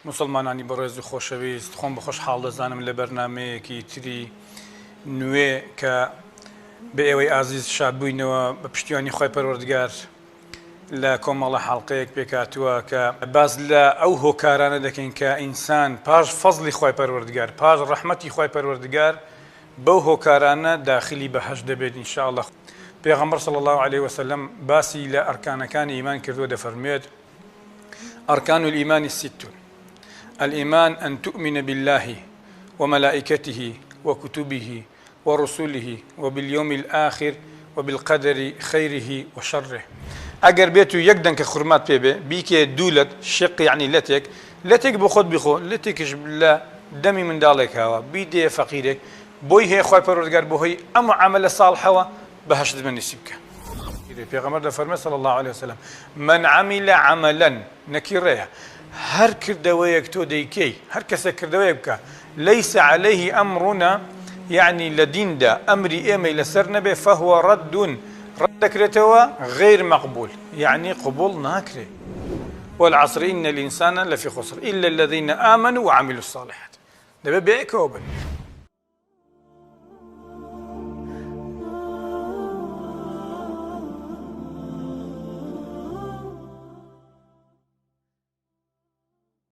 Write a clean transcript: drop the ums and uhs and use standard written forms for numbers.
مسلمانانی بەڕێز و خۆشەویست خۆم بە خۆشحاڵ دەزانم لە بەرنامەیەکی تری نوێ کە بە ئێوەی ئازیز شادبووینەوە بە پشتیوانی خۆی پەروەردگار لە کۆمەڵە حەڵقەیەک پێکاتووە کە باز لە ئەو هۆکارانە دەکەین کە ئینسان پاش فەزلی خۆی پەروەردگار پاش ڕەحمەتی خۆی پەروەردگار بەو هۆکارانە داخلی بەهەشت دەبێت ئینشاءالله. پێغەمبەر صلی الله عليه وسلم باسی لە ئەرکانەکانی ئیمان کردووە دەفەرمێت أركان الإيمان ست. الإيمان أن تؤمن بالله وملائكته وكتبه ورسله وباليوم الآخر وبالقدر خيره وشره. أجر بيتو يقدن كخرمات بيبي بيكي دولت شق يعني لتك بخود بخو لتكش بالله دمي من دالك هوا بيدي فقيرك بوي هي خوي پروردگار بوي أما عمل صالح هوا بهشت من نسيبك. پیغمبر فرمى صلى الله عليه وسلم من عمل عملا نكره هر كردويك تو ديكي هر كسا كردويك ليس عليه أمرنا يعني لدين دا أمري إيمي لسرنبه فهو رد كرتوا غير مقبول يعني قبول ناكره. والعصر إن الإنسان لفي خسر إلا الذين آمنوا وعملوا الصالحات. ده بيكوبن